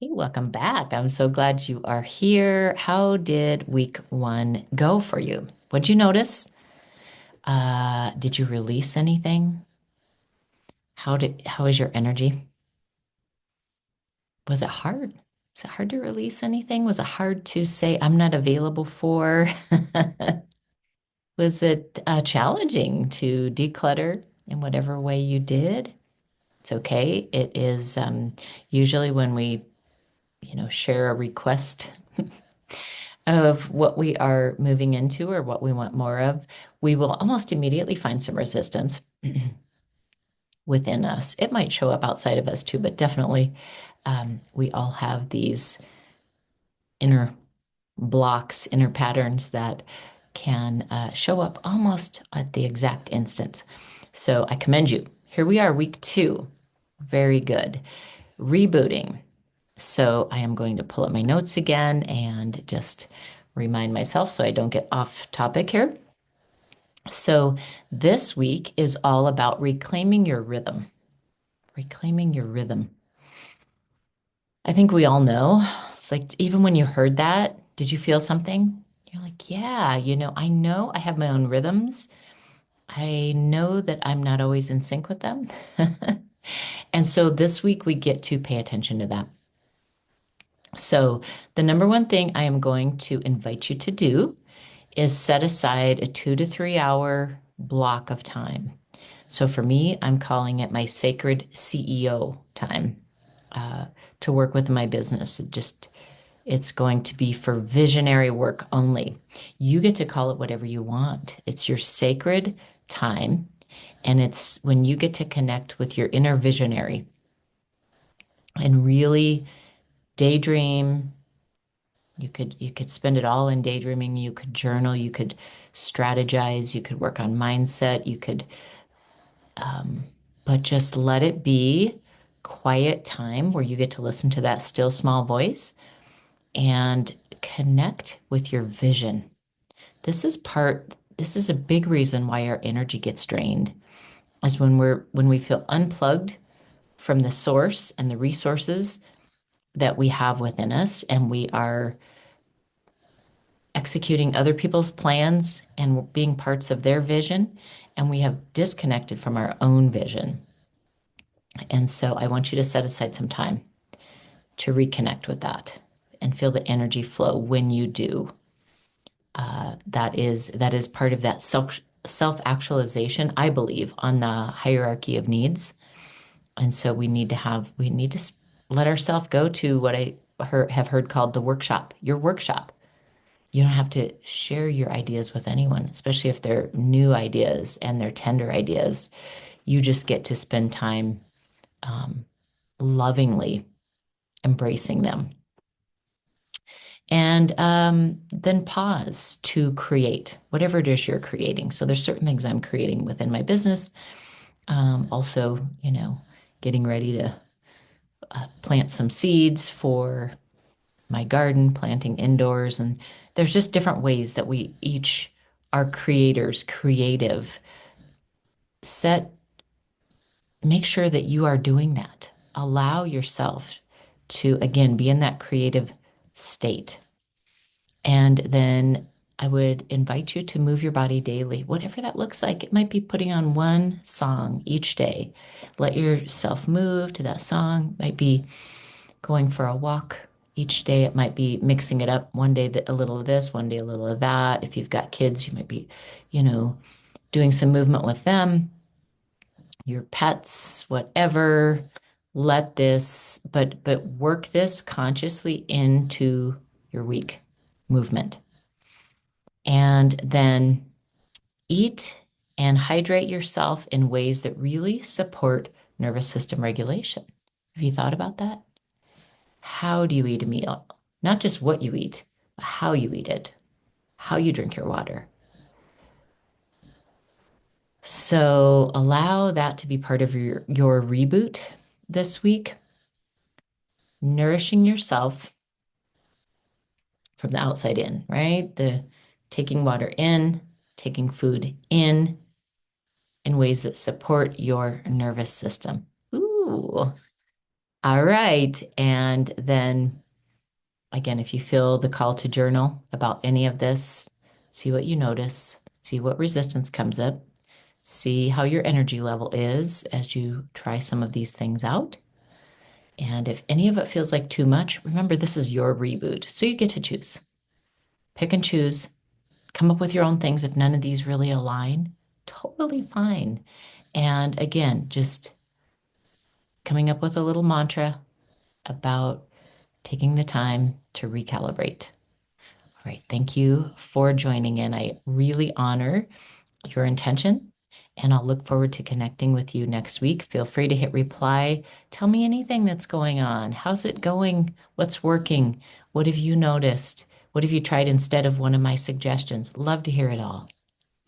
Hey, welcome back. I'm so glad you are here. How did week one go for you? What'd you notice? Did you release anything? How is your energy? Was it hard? Was it hard to release anything? Was it hard to say I'm not available for? Was it challenging to declutter in whatever way you did? It's okay. It is usually when we, share a request of what we are moving into or what we want more of, we will almost immediately find some resistance within us. It might show up outside of us too, but definitely we all have these inner blocks, inner patterns that can show up almost at the exact instant. So I commend you. Here we are, week two. Very good. Rebooting. So I am going to pull up my notes again and just remind myself so I don't get off topic here. So this week is all about reclaiming your rhythm. Reclaiming your rhythm. I think we all know. It's like even when you heard that, did you feel something? You're like, yeah, I know I have my own rhythms. I know that I'm not always in sync with them. And so this week we get to pay attention to that. So, the number one thing I am going to invite you to do is set aside a 2 to 3 hour block of time. So, for me, I'm calling it my sacred CEO time uh, to work with my business. It's going to be for visionary work only. You get to call it whatever you want. It's your sacred time. And it's when you get to connect with your inner visionary and really daydream. You could spend it all in daydreaming. You could journal. You could strategize. You could work on mindset. Um, but just let it be quiet time where you get to listen to that still small voice and connect with your vision. This is a big reason why our energy gets drained, is when we feel unplugged from the source and the resources that we have within us, and we are executing other people's plans and being parts of their vision, and we have disconnected from our own vision. And so I want you to set aside some time to reconnect with that and feel the energy flow when you do. That is part of that self-actualization, I believe, on the hierarchy of needs. And so we need to let ourselves go to what have heard called the workshop, your workshop. You don't have to share your ideas with anyone, especially if they're new ideas and they're tender ideas. You just get to spend time um, lovingly embracing them. And then pause to create whatever it is you're creating. So there's certain things I'm creating within my business. Also, getting ready to plant some seeds for my garden, planting indoors. And there's just different ways that we each are creators, creative. Set, make sure that you are doing that. Allow yourself to, again, be in that creative state. And then I would invite you to move your body daily, whatever that looks like. It might be putting on one song each day. Let yourself move to that song. It might be going for a walk each day. It might be mixing it up one day, a little of this, one day, a little of that. If you've got kids, you might be, you know, doing some movement with them, your pets, whatever. But work this consciously into your week movement. And then eat and hydrate yourself in ways that really support nervous system regulation. Have you thought about that? How do you eat a meal? Not just what you eat, but how you eat it, how you drink your water. So allow that to be part of your reboot this week, nourishing yourself from the outside in, right? The taking water in, taking food in ways that support your nervous system. Ooh, All right. And then again, if you feel the call to journal about any of this, see what you notice, see what resistance comes up, see how your energy level is as you try some of these things out. And if any of it feels like too much, remember this is your reboot. So you get to choose. Pick and choose. Come up with your own things if none of these really align. Totally fine. And again, just coming up with a little mantra about taking the time to recalibrate. All right. Thank you for joining in. I really honor your intention, and I'll look forward to connecting with you next week. Feel free to hit reply. Tell me anything that's going on. How's it going? What's working? What have you noticed? What have you tried instead of one of my suggestions? Love to hear it all.